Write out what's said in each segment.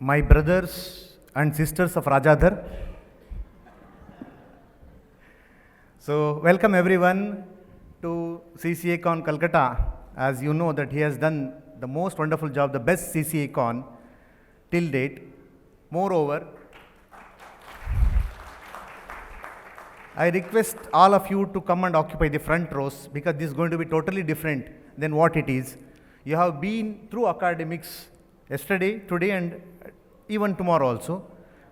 my brothers and sisters of Rajadhar. So welcome everyone to CCICON Kolkata. As you know that he has done the most wonderful job, the best CCICON till date. Moreover, I request all of you to come and occupy the front rows because this is going to be totally different than what it is. You have been through academics yesterday, today and even tomorrow also.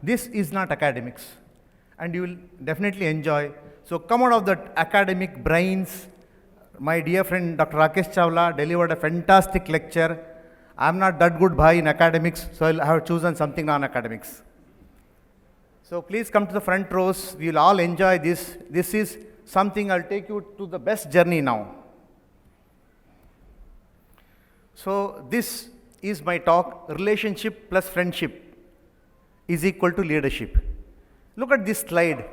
This is not academics and you will definitely enjoy. So come out of that academic brains. My dear friend Dr. Rakesh Chawla delivered a fantastic lecture. I am not that good bhai in academics, so I have chosen something non-academics. So please come to the front rows. We will all enjoy this. This is something I'll take you to the best journey now. So this is my talk, relationship plus friendship is equal to leadership. Look at this slide.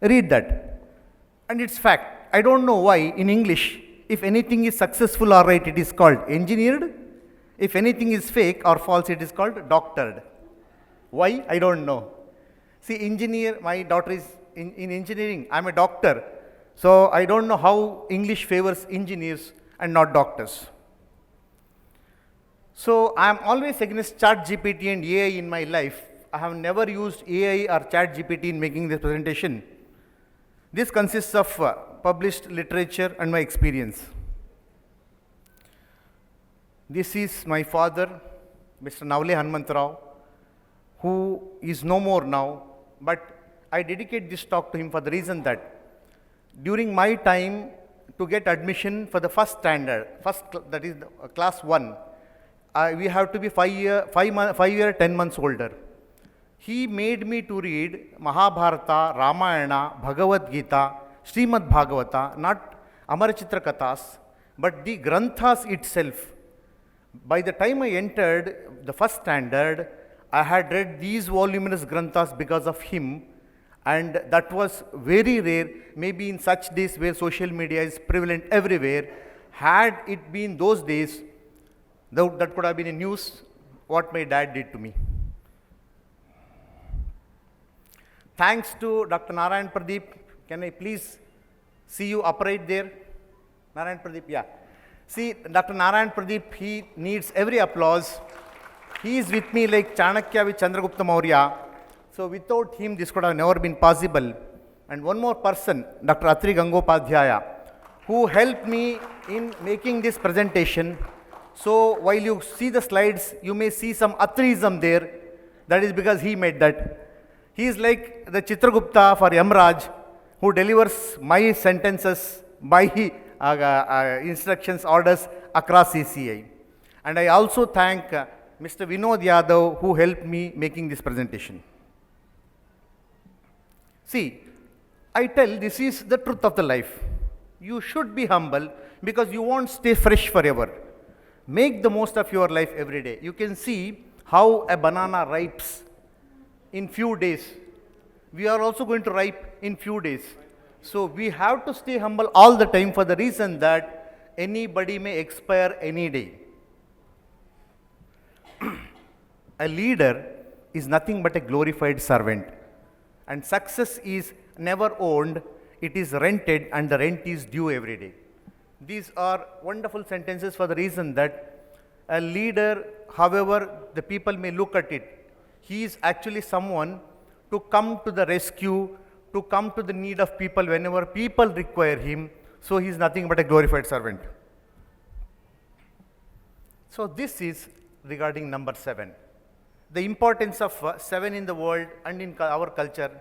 Read that. And it's fact. I don't know why in English, if anything is successful or right, it is called engineered. If anything is fake or false, it is called doctored. Why? I don't know. See, engineer, my daughter is in engineering. I'm a doctor. So I don't know how English favors engineers and not doctors. So I'm always against ChatGPT and AI in my life. I have never used AI or ChatGPT in making this presentation. This consists of published literature and my experience. This is my father, Mr. Navle Hanumantarao, who is no more now, but I dedicate this talk to him for the reason that during my time to get admission for the first standard, that is class 1, we have to be 5 year, 10 months older. He made me to read Mahabharata, Ramayana, Bhagavad Gita, Srimad Bhagavata, not Amarachitra Kathas, but the Granthas itself. By the time I entered the first standard, I had read these voluminous Granthas because of him, and that was very rare, maybe in such days where social media is prevalent everywhere. Had it been those days, that could have been a news, what my dad did to me. Thanks to Dr. Narayan Pradeep. Can I please see you upright there? Narayan Pradeep, yeah. See, Dr. Narayan Pradeep, he needs every applause. He is with me like Chanakya with Chandragupta Maurya. So without him, this could have never been possible. And one more person, Dr. Atri Gangopadhyaya, who helped me in making this presentation. So while you see the slides, you may see some Atrism there. That is because he made that. He is like the Chitragupta for Yamraj, who delivers my sentences by instructions, orders across CCI. And I also thank Mr. Vinod Yadav, who helped me making this presentation. See, I tell this is the truth of the life. You should be humble because you won't stay fresh forever. Make the most of your life every day. You can see how a banana ripes in few days. We are also going to ripe in few days. So we have to stay humble all the time for the reason that anybody may expire any day. A leader is nothing but a glorified servant. And success is never owned, it is rented and the rent is due every day. These are wonderful sentences for the reason that a leader, however the people may look at it, he is actually someone to come to the rescue, to come to the need of people whenever people require him. So he is nothing but a glorified servant. So this is regarding number 7. The importance of 7 in the world and in our culture,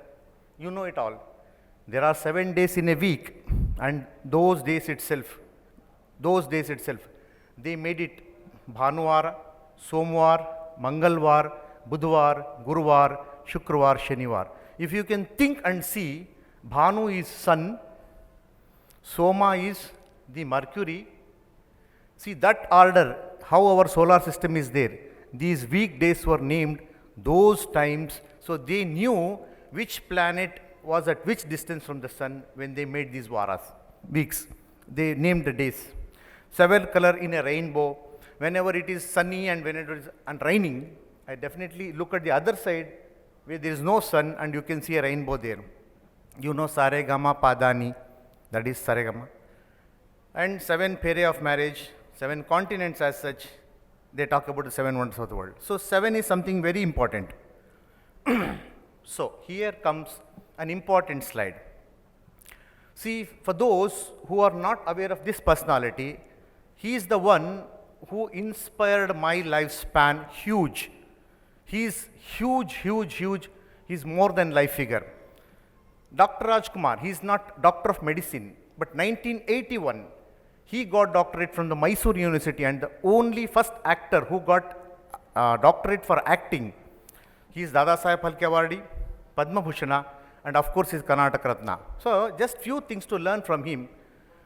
you know it all. There are 7 days in a week, and those days itself, they made it Bhanuvar, Somvar, Mangalvar, Budhvar, Guruvar, Shukravar, Shanivar. If you can think and see, Bhanu is sun, Soma is the Mercury. See that order, how our solar system is there. These weekdays were named those times, so they knew which planet was at which distance from the sun when they made these varas, weeks. They named the days. 7 color in a rainbow. Whenever it is sunny and when it is raining, I definitely look at the other side where there is no sun and you can see a rainbow there. You know Saregama Padani, that is Saregama. And 7 pere of marriage, 7 continents as such, they talk about the 7 wonders of the world. So 7 is something very important. So here comes an important slide. See, for those who are not aware of this personality, he is the one who inspired my lifespan huge. He is huge, huge, huge. He is more than life figure. Dr. Rajkumar, he is not doctor of medicine, but 1981, he got doctorate from the Mysore University and the only first actor who got doctorate for acting. He is Dada Saheb Phalke Awardee, Padma Bhushana, and of course he is Karnataka Ratna. So just few things to learn from him.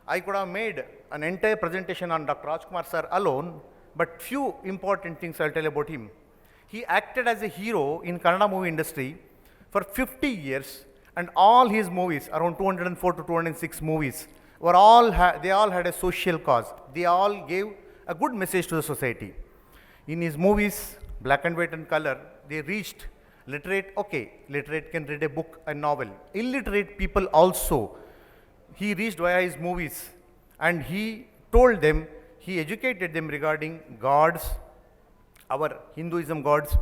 I could have made an entire presentation on Dr. Rajkumar sir alone, but few important things I'll tell about him. He acted as a hero in Kannada movie industry for 50 years, and all his movies, around 204 to 206 movies, were they all had a social cause. They all gave a good message to the society. In his movies, black and white and color, they reached literate, okay, literate can read a book, a novel. Illiterate people also, he reached via his movies, and he told them, he educated them regarding gods, our Hinduism gods,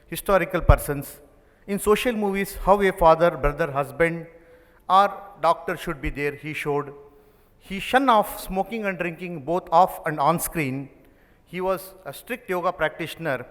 historical persons. In social movies, how a father, brother, husband, or doctor should be there, he showed. He shunned off smoking and drinking both off and on screen. He was a strict yoga practitioner.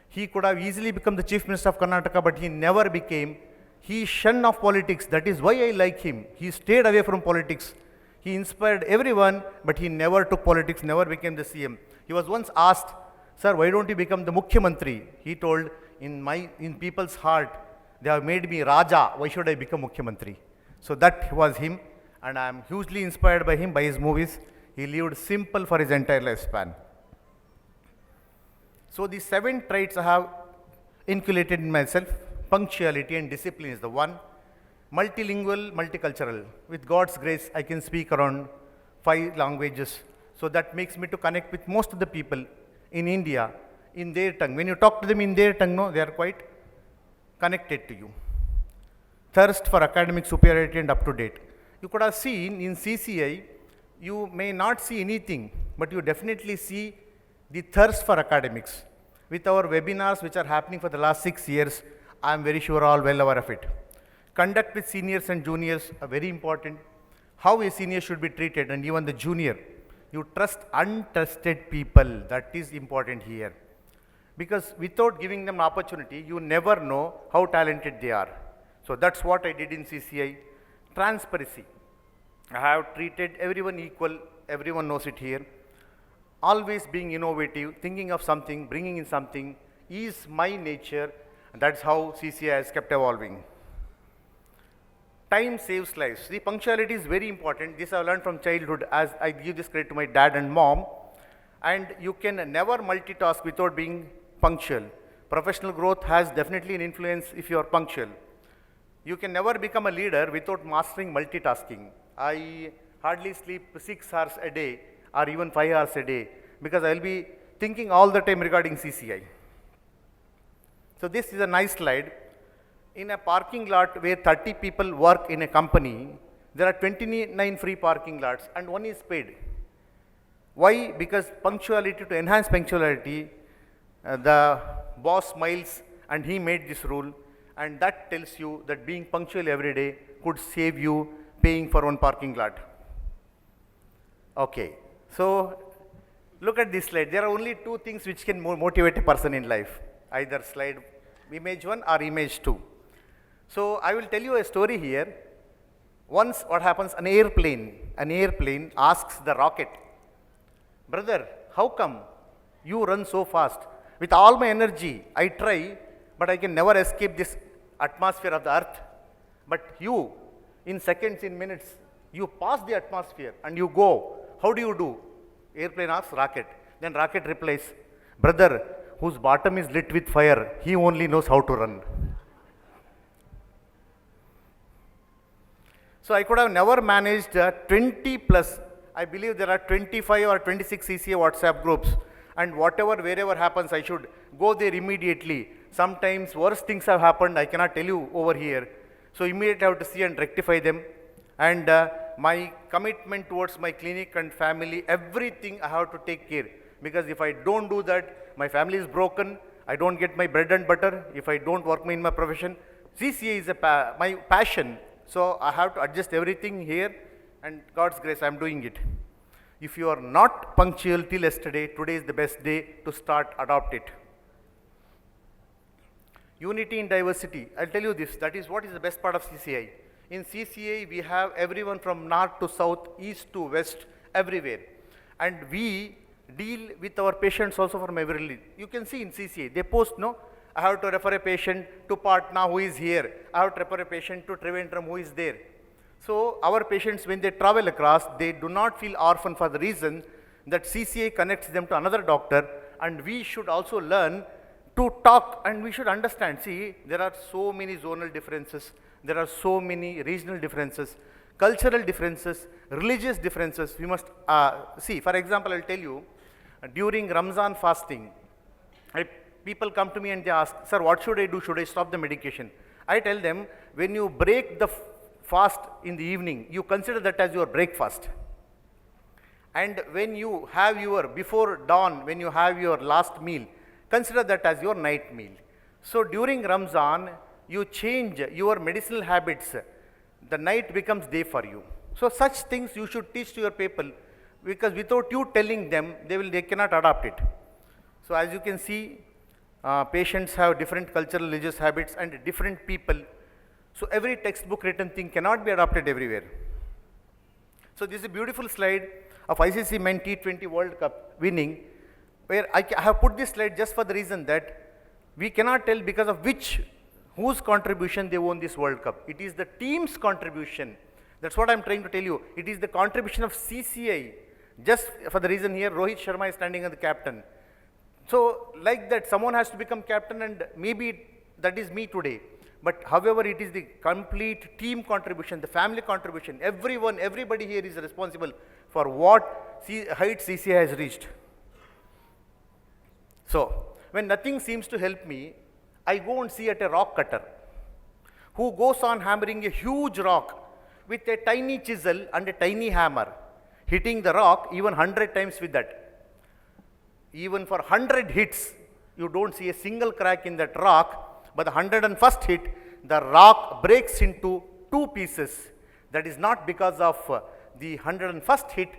He could have easily become the Chief Minister of Karnataka, but he never became. He shunned off politics. That is why I like him. He stayed away from politics. He inspired everyone, but he never took politics, never became the CM. He was once asked, sir, why don't you become the Mukhyamantri? He told, in people's heart, they have made me Raja. Why should I become Mukhyamantri? So that was him, and I am hugely inspired by him, by his movies. He lived simple for his entire lifespan. So the 7 traits I have inculcated in myself. Punctuality and discipline is the one. Multilingual, multicultural. With God's grace, I can speak around 5 languages. So that makes me to connect with most of the people in India in their tongue. When you talk to them in their tongue, no, they are quite connected to you. Thirst for academic superiority and up to date. You could have seen in CCI, you may not see anything, but you definitely see the thirst for academics. With our webinars which are happening for the last 6 years, I am very sure all well aware of it. Conduct with seniors and juniors are very important. How a senior should be treated, and even the junior. You trust untrusted people, that is important here. Because without giving them opportunity, you never know how talented they are. So that's what I did in CCI. Transparency. I have treated everyone equal, everyone knows it here. Always being innovative, thinking of something, bringing in something is my nature, and that's how CCI has kept evolving. Time saves lives. See, punctuality is very important. This I learned from childhood, as I give this credit to my dad and mom. And you can never multitask without being punctual. Professional growth has definitely an influence if you are punctual. You can never become a leader without mastering multitasking. I hardly sleep 6 hours a day or even 5 hours a day because I will be thinking all the time regarding CCI. So this is a nice slide. In a parking lot where 30 people work in a company, there are 29 free parking lots and one is paid. Why? Because punctuality, to enhance punctuality, the boss smiles and he made this rule, and that tells you that being punctual every day could save you paying for one parking lot. Okay, so look at this slide. There are only 2 things which can motivate a person in life, either slide image 1 or image 2. So I will tell you a story here. Once what happens, an airplane asks the rocket, brother, how come you run so fast? With all my energy, I try, but I can never escape this atmosphere of the earth. But you, in seconds, in minutes, you pass the atmosphere and you go. How do you do? Airplane asks rocket. Then rocket replies, brother, whose bottom is lit with fire, he only knows how to run. So I could have never managed 20 plus, I believe there are 25 or 26 CCA WhatsApp groups. and whatever, wherever happens, I should go there immediately. Sometimes worse things have happened, I cannot tell you over here. So immediately I have to see and rectify them. And my commitment towards my clinic and family, everything I have to take care. Because if I don't do that, my family is broken, I don't get my bread and butter, if I don't work in my profession. CCI is my passion, so I have to adjust everything here, and God's grace, I am doing it. If you are not punctual till yesterday, today is the best day to start adopt it. Unity in diversity, I'll tell you this, that is what is the best part of CCI. In CCI, we have everyone from north to south, east to west, everywhere. And we deal with our patients also from every religion. You can see in CCI, they post, no, I have to refer a patient to Patna who is here. I have to refer a patient to Trivandrum who is there. So our patients, when they travel across, they do not feel orphan for the reason that CCI connects them to another doctor, and we should also learn to talk, and we should understand. See, there are so many zonal differences, there are so many regional differences, cultural differences, religious differences. We must see. For example, I'll tell you, during Ramzan fasting, people come to me and they ask, sir, what should I do? Should I stop the medication? I tell them, when you break the fast in the evening, you consider that as your breakfast. And when you have your, before dawn, when you have your last meal, consider that as your night meal. So during Ramzan, you change your medicinal habits. The night becomes day for you. So such things you should teach to your people, because without you telling them, they cannot adopt it. So as you can see, patients have different cultural, religious habits and different people. So every textbook written thing cannot be adopted everywhere. So this is a beautiful slide of ICC Men T20 World Cup winning, where I have put this slide just for the reason that we cannot tell because of whose contribution they won this World Cup. It is the team's contribution. That's what I'm trying to tell you. It is the contribution of CCI. Just for the reason here, Rohit Sharma is standing as the captain. So like that, someone has to become captain, and maybe that is me today. But however, it is the complete team contribution, the family contribution. Everybody here is responsible for what height CCI has reached. So when nothing seems to help me, I go and see at a rock cutter who goes on hammering a huge rock with a tiny chisel and a tiny hammer, hitting the rock even 100 times with that. Even for 100 hits, you don't see a single crack in that rock, but the 101st hit, the rock breaks into two pieces. That is not because of the 101st hit,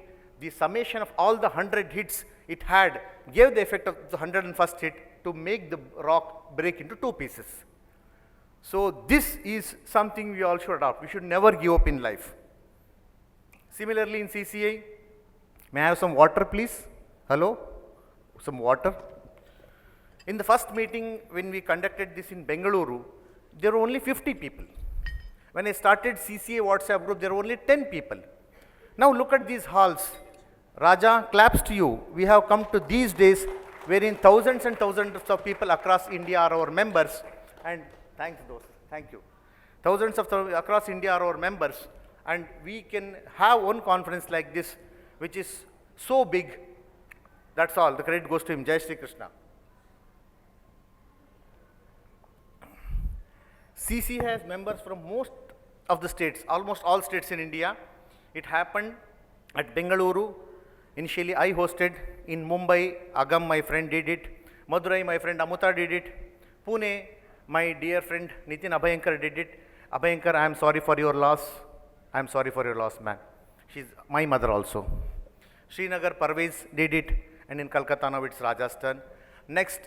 the summation of all the 100 hits it had gave the effect of the 101st hit to make the rock break into two pieces. So this is something we all should adopt. We should never give up in life. Similarly in CCI, may I have some water please? Hello? Some water. In the first meeting when we conducted this in Bengaluru, there were only 50 people. When I started CCI WhatsApp group, there were only 10 people. Now look at these halls. Raja, claps to you. We have come to these days wherein thousands and thousands of people across India are our members, and thanks those, thank you. Thousands of across India are our members, and we can have one conference like this, which is so big. That's all. The credit goes to him. Jai Shri Krishna. CC has members from most of the states, almost all states in India. It happened at Bengaluru. Initially, I hosted. In Mumbai, Agam, my friend, did it. Madurai, my friend Amuta did it. Pune, my dear friend Nitin Abhayankar did it. Abhayankar, I am sorry for your loss. I am sorry for your loss, man. She's my mother also. Srinagar, Parvez did it. And in Kolkata, now it's Raja's turn. Next,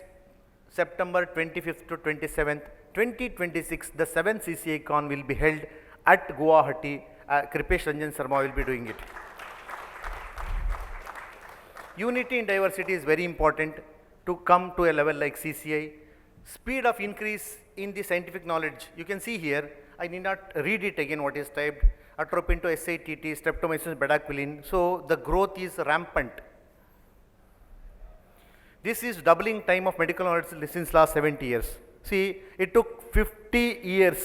September 25th to 27th, 2026, the 7th CCICON will be held at Guwahati. Kripesh Ranjan Sharma will be doing it. Unity in diversity is very important to come to a level like CCI. Speed of increase in the scientific knowledge, you can see here, I need not read it again what is typed, atropine to SATT, streptomycin, bedaquiline, so the growth is rampant. This is doubling time of medical knowledge since last 70 years. See, it took 50 years,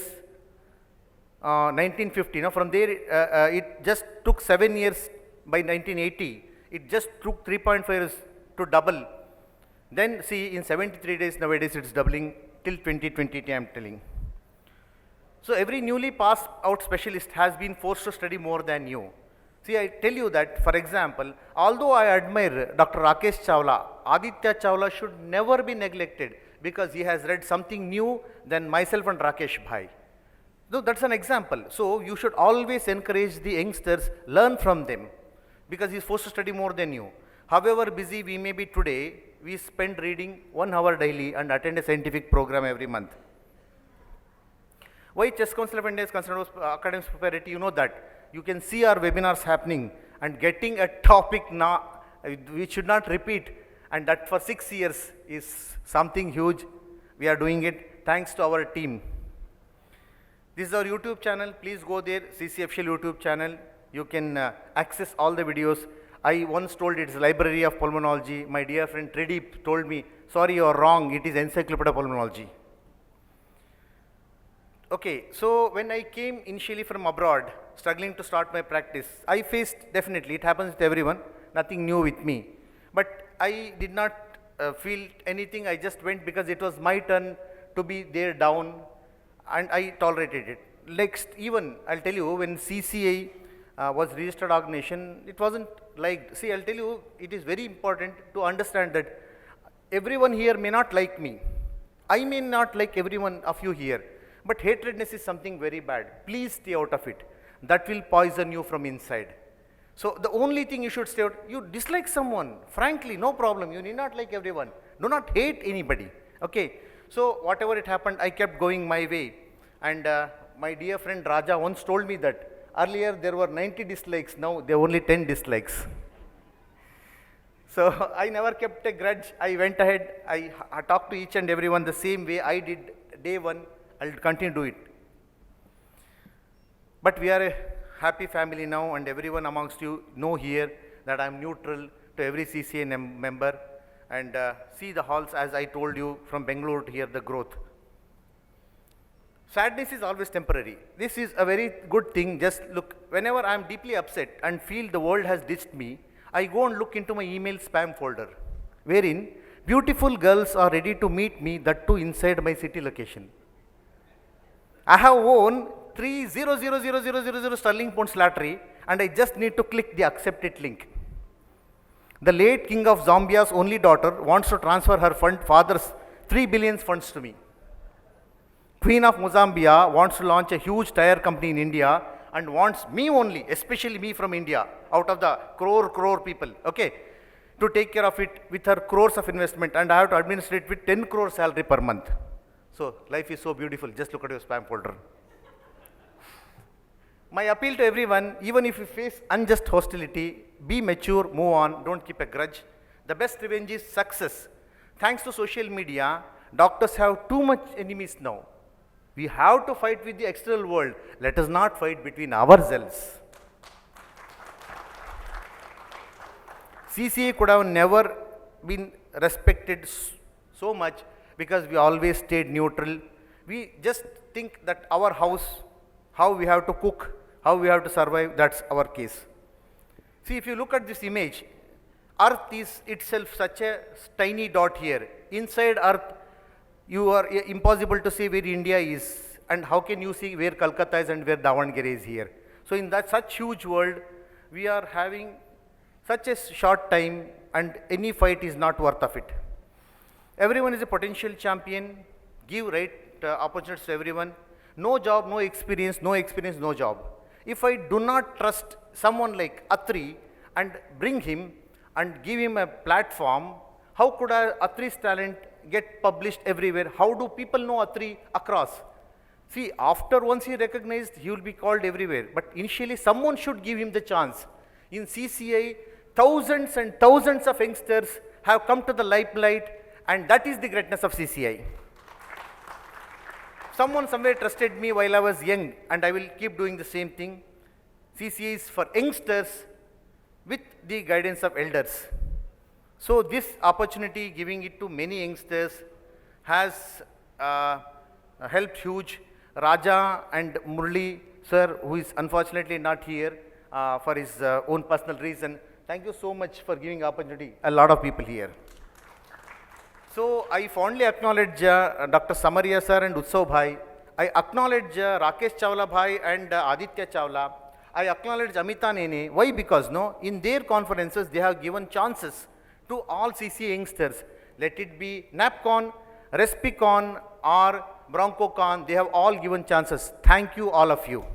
1950, now from there it just took 7 years by 1980. It just took 3.5 years to double. Then see, in 73 days, nowadays it's doubling till 2020, I'm telling. So every newly passed out specialist has been forced to study more than you. See, I tell you that, for example, although I admire Dr. Rakesh Chawla, Aditya Chawla should never be neglected because he has read something new than myself and Rakesh Bhai. So that's an example. So you should always encourage the youngsters, learn from them because he is forced to study more than you. However busy we may be today, we spend reading 1 hour daily and attend a scientific program every month. Why Chess Council of India is concerned with academics preparatory, you know that. You can see our webinars happening and getting a topic now, we should not repeat, and that for 6 years is something huge. We are doing it thanks to our team. This is our YouTube channel. Please go there, CC official YouTube channel. You can access all the videos. I once told it's Library of Pulmonology. My dear friend Trideep told me, sorry, you're wrong. It is Encyclopedia of Pulmonology. Okay, so when I came initially from abroad, struggling to start my practice, I faced, definitely, it happens with everyone, nothing new with me. But I did not feel anything. I just went because it was my turn to be there down, and I tolerated it. Next, even I'll tell you, when CCI was registered organization, it wasn't like, see, I'll tell you, it is very important to understand that everyone here may not like me. I may not like everyone of you here, but hatredness is something very bad. Please stay out of it. That will poison you from inside. So the only thing you should stay out, you dislike someone, frankly, no problem. You need not like everyone. Do not hate anybody. Okay. So whatever it happened, I kept going my way. And my dear friend Raja once told me that earlier there were 90 dislikes, now there are only 10 dislikes. So I never kept a grudge. I went ahead. I talked to each and everyone the same way I did day one. I'll continue to do it. But we are a happy family now, and everyone amongst you know here that I'm neutral to every CCI member. And see the halls, as I told you, from Bangalore to here, the growth. Sadness is always temporary. This is a very good thing. Just look, whenever I'm deeply upset and feel the world has ditched me, I go and look into my email spam folder, wherein beautiful girls are ready to meet me, that too inside my city location. I have won 3,000,000 sterling pounds lottery, and I just need to click the accept it link. The late king of Zambia's only daughter wants to transfer her father's 3 billion funds to me. Queen of Mozambique wants to launch a huge tire company in India and wants me only, especially me from India, out of the crore people, okay, to take care of it with her crores of investment, and I have to administrate it with 10 crore salary per month. So life is so beautiful. Just look at your spam folder. My appeal to everyone, even if you face unjust hostility, be mature, move on, don't keep a grudge. The best revenge is success. Thanks to social media, doctors have too much enemies now. We have to fight with the external world. Let us not fight between ourselves. CCI could have never been respected so much because we always stayed neutral. We just think that our house, how we have to cook, how we have to survive, that's our case. See, if you look at this image, Earth is itself such a tiny dot here. Inside Earth, you are impossible to see where India is, and how can you see where Kolkata is and where Davangere is here. So in that such huge world, we are having such a short time, and any fight is not worth of it. Everyone is a potential champion. Give right opportunities to everyone. No job, no experience, no job. If I do not trust someone like Atri and bring him and give him a platform, how could Atri's talent get published everywhere? How do people know Atri across? See, after once he recognized, he will be called everywhere. But initially, someone should give him the chance. In CCI, thousands and thousands of youngsters have come to the limelight, and that is the greatness of CCI. Someone somewhere trusted me while I was young, and I will keep doing the same thing. CCI is for youngsters with the guidance of elders. So this opportunity, giving it to many youngsters, has helped huge. Raja and Murli sir, who is unfortunately not here for his own personal reason. Thank you so much for giving opportunity. A lot of people here. So I fondly acknowledge Dr. Samaria sir and Utsav bhai. I acknowledge Rakesh Chawla bhai and Aditya Chawla. I acknowledge Amita Nene. Why? Because no, in their conferences they have given chances to all CCA youngsters. Let it be NAPCON, RESPICON or BroncoCon, they have all given chances. Thank you, all of you.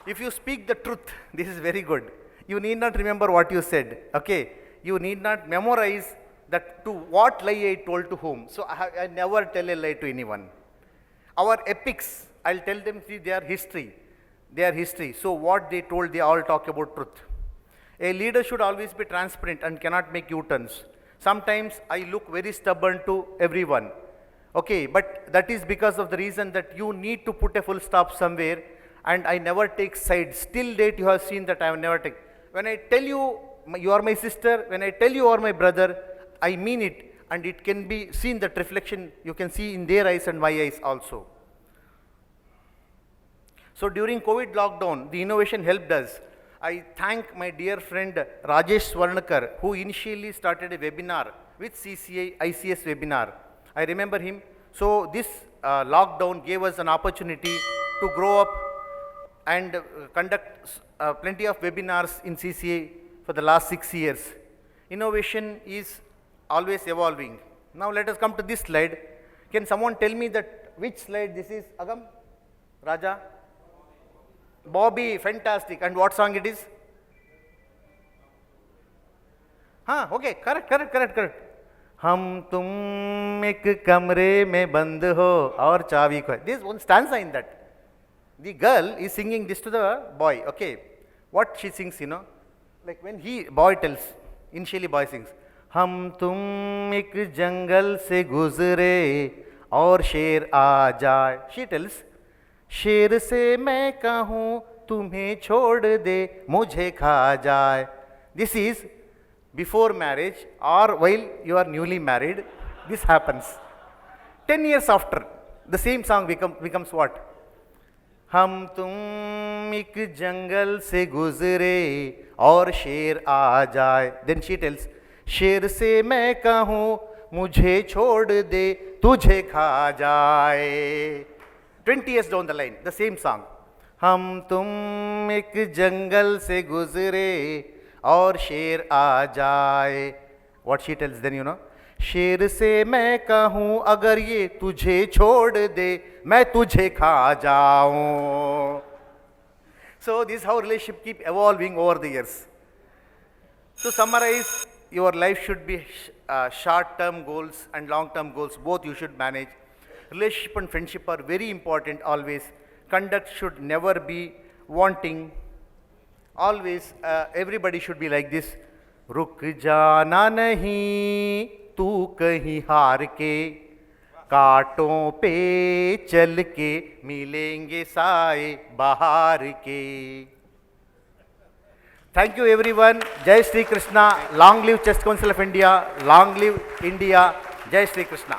If you speak the truth, this is very good. You need not remember what you said, okay? You need not memorize that to what lie I told to whom. So I never tell a lie to anyone. Our epics, I'll tell them, see, they are history. They are history. So what they told, they all talk about truth. A leader should always be transparent and cannot make U-turns. Sometimes I look very stubborn to everyone. Okay, but that is because of the reason that you need to put a full stop somewhere, and I never take sides. Till date you have seen that I have never taken. When I tell you, you are my sister, when I tell you are my brother, I mean it, and it can be seen, that reflection you can see in their eyes and my eyes also. So during COVID lockdown, the innovation helped us. I thank my dear friend Rajesh Swarnakar, who initially started a webinar with CCI ICS webinar. I remember him. So this lockdown gave us an opportunity to grow up and conduct plenty of webinars in CCA for the last 6 years. Innovation is always evolving. Now let us come to this slide. Can someone tell me that which slide this is, Agam? Raja? Bobby, fantastic. And what song it is? Okay, correct. हम तुम एक कमरे में बंद हो और चाबी खो. There is one stanza in that. The girl is singing this to the boy, okay. What she sings, you know, like when boy tells, initially boy sings, हम तुम एक जंगल से गुजरे और शेर आ जाए. She tells, शेर से मैं कहूँ तुम्हें छोड़ दे मुझे खा जाए. This is before marriage or while you are newly married. This happens. 10 years after, the same song becomes what? हम तुम एक जंगल से गुजरे और शेर आ जाए. Then she tells, शेर से मैं कहूँ मुझे छोड़ दे तुझे खा जाए. 20 years down the line, the same song. हम तुम एक जंगल से गुजरे और शेर आ जाए. What she tells then, you know, शेर से मैं कहूँ अगर ये तुझे छोड़ दे मैं तुझे खा जाऊँ. So this is how relationship keep evolving over the years. To summarize, your life should be short-term goals and long-term goals. Both you should manage. Relationship and friendship are very important always. Conduct should never be wanting. Always everybody should be like this. रुक जाना नहीं तू कहीं हार के, कांटों पे चल के मिलेंगे साए बहार के. Thank you everyone. Jai Shri Krishna. Long live Chess Council of India. Long live India. Jai Shri Krishna.